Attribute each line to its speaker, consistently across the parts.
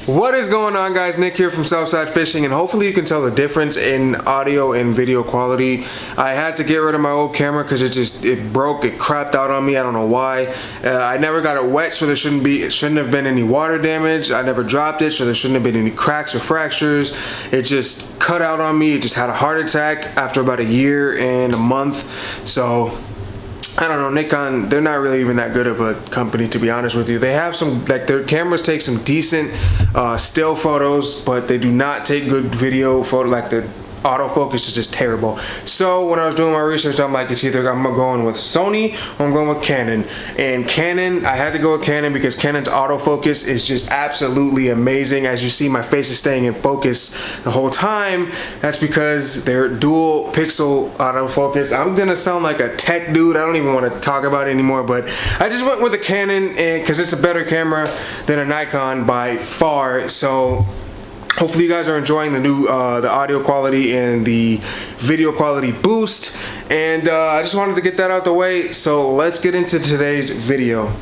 Speaker 1: What is going on, guys? Nick here from Southside Fishing, and hopefully you can tell the difference in audio and video quality. I had to get rid of my old camera because it broke, it crapped out on me. I don't know why. I never got it wet, so there shouldn't have been any water damage. I never dropped it, so there shouldn't have been any cracks or fractures. It just cut out on me. It just had a heart attack after about a year and a month. So I don't know, Nikon, they're not really even that good of a company, to be honest with you. They have some, like, their cameras take some decent still photos, but they do not take good video photo. Like, the autofocus is just terrible. So when I was doing my research, I'm like, it's either I'm going with Sony or I'm going with Canon. And Canon, I had to go with Canon because Canon's autofocus is just absolutely amazing. As you see, my face is staying in focus the whole time. That's because they're dual pixel autofocus. I'm gonna sound like a tech dude. I don't even want to talk about it anymore, but I just went with the Canon because it's a better camera than a Nikon by far. So hopefully you guys are enjoying the new the audio quality and the video quality boost, and I just wanted to get that out the way. So let's get into today's video.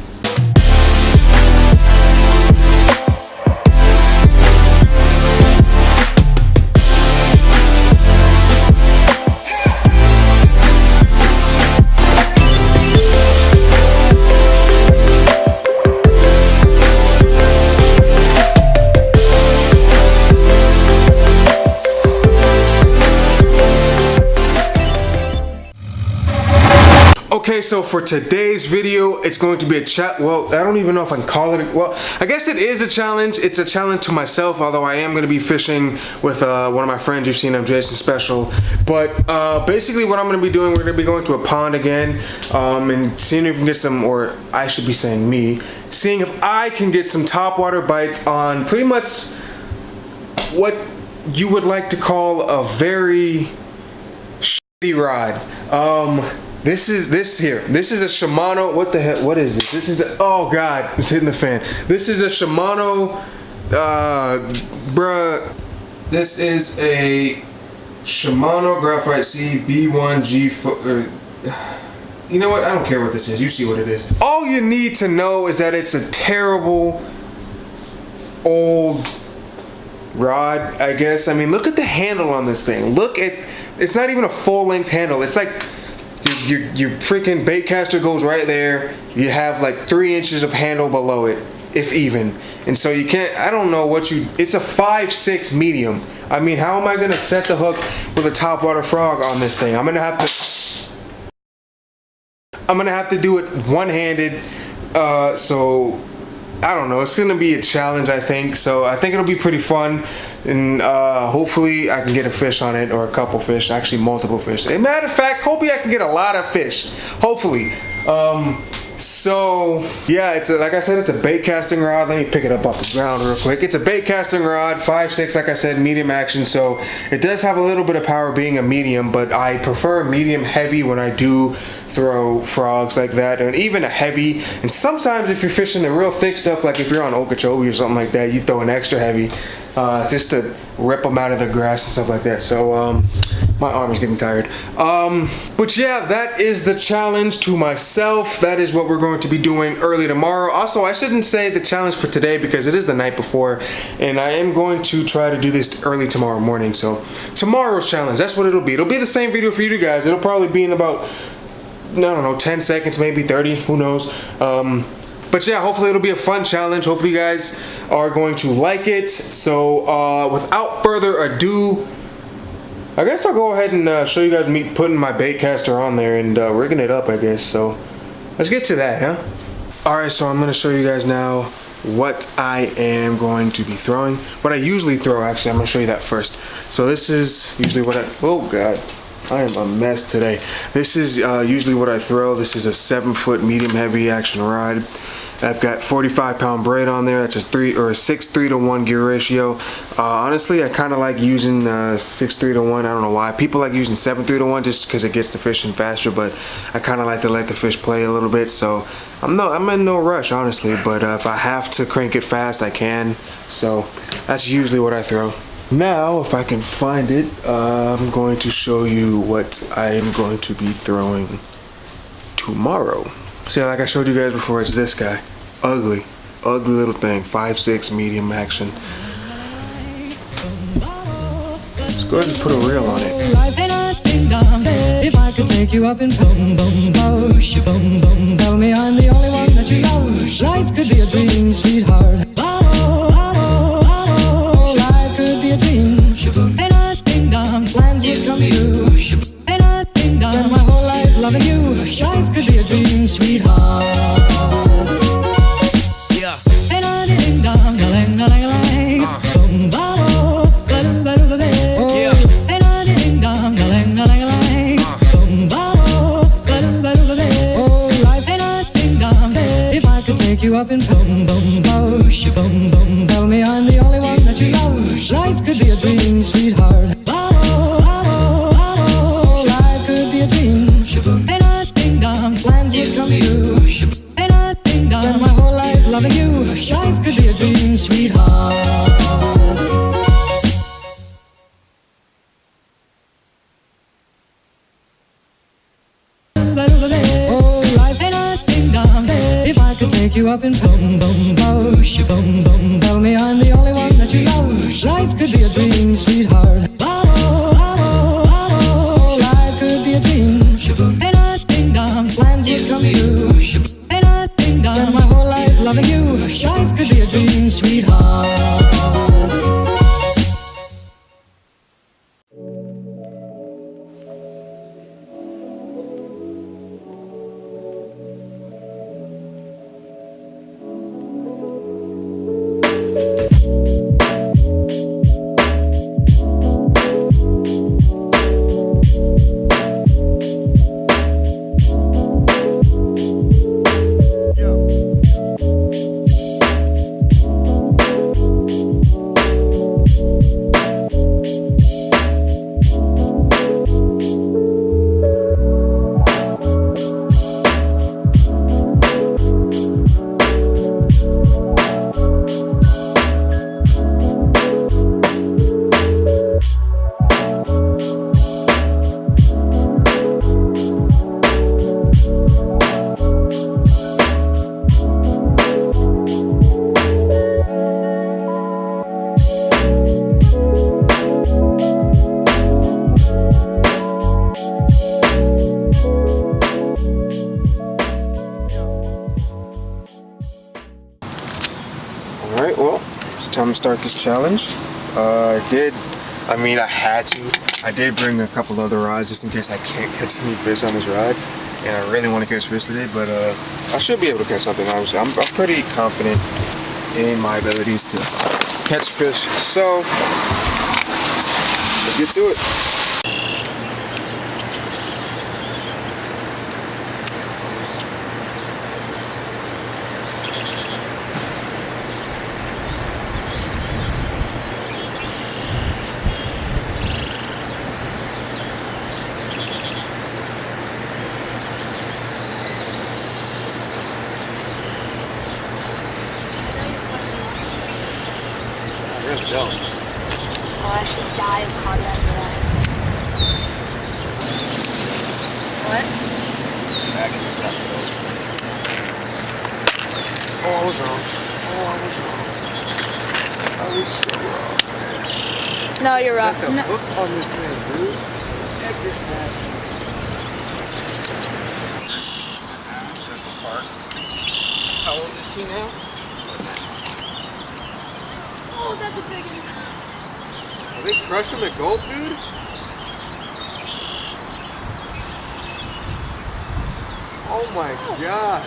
Speaker 1: Okay, so for today's video, it's going to be well, I don't even know if I can call it, well, I guess it is a challenge. It's a challenge to myself, although I am going to be fishing with one of my friends. You've seen him, Jason Special. But basically what I'm going to be doing, we're going to be going to a pond again and seeing if we can get some, or I should be saying me, seeing if I can get some topwater bites on pretty much what you would like to call a very shitty rod. This is a Shimano. What the hell? What is this? This is oh god, it's hitting the fan. This is a Shimano, bruh. This is a Shimano Graphite C B1G. You know what? I don't care what this is. You see what it is. All you need to know is that it's a terrible old rod, I guess. I mean, look at the handle on this thing. Look at, it's not even a full-length handle. It's like your freaking bait caster goes right there. You have like 3 inches of handle below it, if even. And so you can't, I don't know what you, it's a 5.6 medium. I mean, how am I gonna set the hook with a topwater frog on this thing? I'm gonna have to do it one-handed. So I don't know, it's gonna be a challenge, I think. So I think it'll be pretty fun, and hopefully I can get a fish on it, or a couple fish, actually multiple fish. As a matter of fact, hopefully I can get a lot of fish, hopefully. So yeah, it's like I said, it's a bait casting rod. Let me pick it up off the ground real quick. It's a bait casting rod, 5.6, like I said, medium action. So it does have a little bit of power being a medium, but I prefer medium heavy when I do throw frogs like that, and even a heavy. And sometimes if you're fishing the real thick stuff, like if you're on Okeechobee or something like that, you throw an extra heavy just to rip them out of the grass and stuff like that. So my arm is getting tired. But yeah, that is the challenge to myself. That is what we're going to be doing early tomorrow. Also, I shouldn't say the challenge for today because it is the night before, and I am going to try to do this early tomorrow morning. So tomorrow's challenge, that's what it'll be. It'll be the same video for you guys. It'll probably be in about, I don't know, 10 seconds, maybe 30, who knows. But yeah, hopefully it'll be a fun challenge. Hopefully you guys are going to like it. So without further ado, I guess I'll go ahead and show you guys me putting my bait caster on there and rigging it up, I guess. So let's get to that, huh? Alright, so I'm going to show you guys now what I am going to be throwing. What I usually throw, actually, I'm going to show you that first. So this is usually what oh god, I am a mess today. This is usually what I throw. This is a 7-foot medium heavy action rod. I've got 45-pound braid on there. That's a 6:3 gear ratio. Honestly, I kind of like using 6:3 I don't know why. People like using 7:3 just because it gets the fish in faster, but I kind of like to let the fish play a little bit. So I'm in no rush, honestly. But if I have to crank it fast, I can. So that's usually what I throw. Now, if I can find it, I'm going to show you what I am going to be throwing tomorrow. So like I showed you guys before, it's this guy. Ugly. ugly little thing, 5.6 medium action. Let's go ahead and put a reel on it.
Speaker 2: If I could take you up and boom, boom, boom, boom, boom, tell me I'm the only one that you love. Life could be a dream, sweetheart. Life could be a dream. And I ding dong, plans would come true. And I ding dong, spend my whole life loving you. Life could be a dream, sweetheart. Yeah. And I ding dong, lang, lang, lang, boom, boom, ba-dum, ba-dum, ba-dum. Yeah. And I ding dong, lang, lang, lang, boom, boom, ba-dum, ba-dum, ba-dum. Oh, life and I ding dong. If I could take you up and boom, boom, boom, boom, boom, tell me I'm the only one that you love. Life could be a dream, sweetheart. Life could be a dream. And I ding dong, plans would come true. And I ding dong, spend my whole life loving you. Life could be a dream, sweetheart. Oh, life and I ding dong. If I could take you up and boom, boom, boom, boom, boom, tell me I'm the only one that you love. Life could be a dream, sweetheart. Life could be a dream. And I ding dong, plans would come true. And I ding dong, spend my whole life loving you. Life could be a dream, sweetheart.
Speaker 1: Alright, well, it's time to start this challenge. I had to. I did bring a couple other rods just in case I can't catch any fish on this rod. And I really want to catch fish today, but I should be able to catch something, obviously. I'm pretty confident in my abilities to catch fish. So, let's get to it. Don't.
Speaker 3: Oh, I should die of cardiac arrest. What?
Speaker 1: Oh, I was wrong. I was so wrong.
Speaker 3: No, you're wrong.
Speaker 1: Set the hook on this thing, dude. That's just bad. Central Park. How old is she now?
Speaker 3: Oh, that's a big one.
Speaker 1: Are they crushing the gold, dude? Oh my god.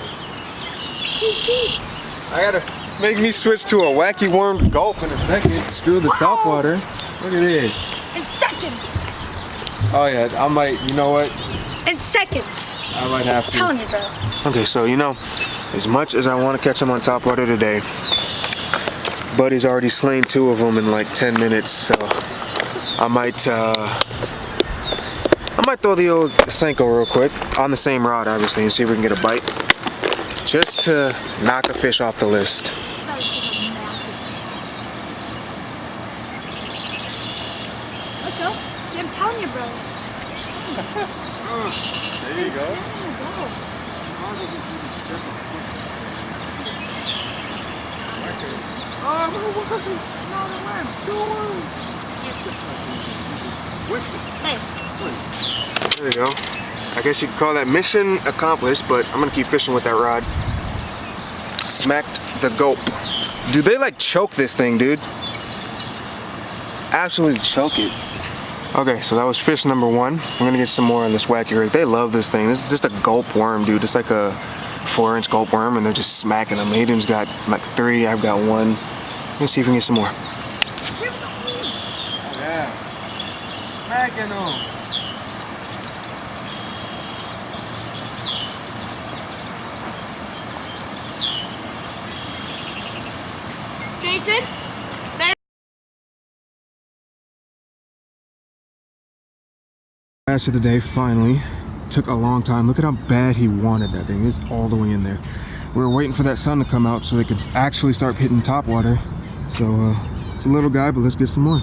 Speaker 1: I gotta make me switch to a wacky worm gulp in a second. Screw the top water. Look at it.
Speaker 3: In seconds.
Speaker 1: Oh yeah, I might, you know what?
Speaker 3: In seconds.
Speaker 1: I might have to.
Speaker 3: I'm telling you, bro.
Speaker 1: Okay, so as much as I want to catch them on top water today, Buddy's already slain 2 of them in like 10 minutes, so I might throw the old Senko real quick on the same rod, obviously, and see if we can get a bite, just to knock a fish off the list.
Speaker 3: Let's go. See, I'm telling you, bro.
Speaker 1: There you go. There you go. I guess you could call that mission accomplished, but I'm gonna keep fishing with that rod. Smacked the gulp. Dude, they like choke this thing, dude. Absolutely choke it. Okay, so that was fish number one. I'm gonna get some more on this wacky rig. They love this thing. This is just a gulp worm, dude. It's like a 4-inch gulp worm, and they're just smacking them. Aiden's got like 3, I've got 1. Let's see if we can get some more. Yeah, smacking them.
Speaker 3: Jason?
Speaker 1: Last of the day, finally. Took a long time. Look at how bad he wanted that thing. It's all the way in there. We were waiting for that sun to come out so they could actually start hitting top water. So it's a little guy, but let's get some more.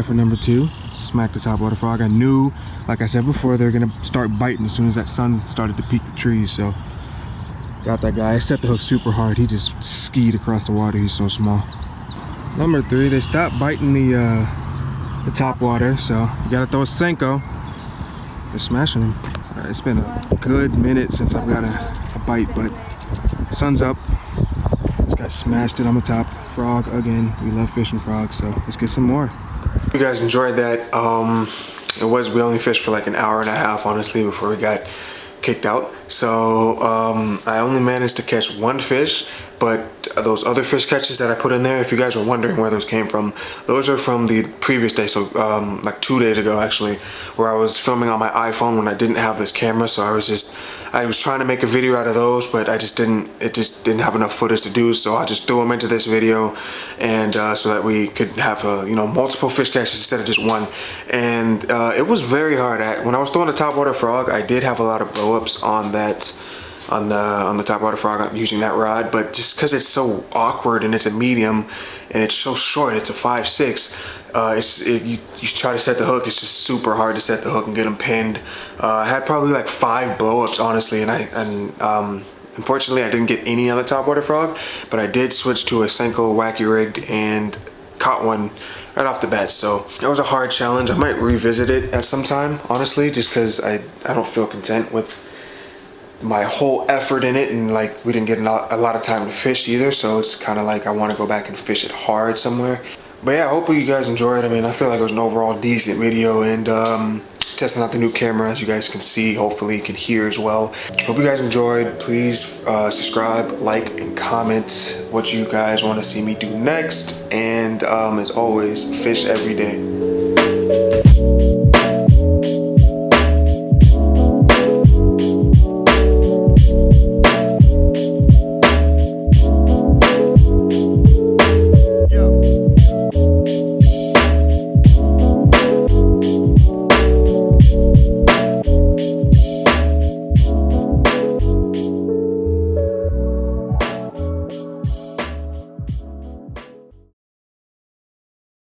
Speaker 1: For number 2, smack the top water frog. I knew, like I said before, they're gonna start biting as soon as that sun started to peek the trees. So got that guy. I set the hook super hard. He just skied across the water. He's so small. Number 3, they stopped biting the top water, so you gotta throw a Senko. They're smashing them. Alright, it's been a good minute since I've got a bite, but sun's up. This guy smashed it on the top. Frog again. We love fishing frogs, so let's get some more. You guys enjoyed that. We only fished for like an hour and a half, honestly, before we got kicked out. So I only managed to catch 1 fish, but those other fish catches that I put in there, if you guys were wondering where those came from, those are from the previous day, so like 2 days ago actually, where I was filming on my iPhone when I didn't have this camera. So I was trying to make a video out of those, but it just didn't have enough footage to do, so I just threw them into this video, and so that we could have multiple fish catches instead of just 1. And it was very hard. When I was throwing the topwater frog, I did have a lot of blow-ups on that, on the topwater frog using that rod, but just because it's so awkward and it's a medium and it's so short, it's a 5.6. You try to set the hook, it's just super hard to set the hook and get them pinned. I had probably like 5 blow-ups, honestly, and unfortunately I didn't get any on the topwater frog, but I did switch to a Senko wacky rigged and caught one right off the bat. So it was a hard challenge. I might revisit it at some time, honestly, just because I don't feel content with my whole effort in it, and like we didn't get a lot of time to fish either, so it's kind of like I want to go back and fish it hard somewhere. But yeah, hopefully you guys enjoyed. I mean, I feel like it was an overall decent video, and testing out the new camera, as you guys can see, hopefully you can hear as well. Hope you guys enjoyed. Please subscribe, like, and comment what you guys want to see me do next, and as always, fish every day.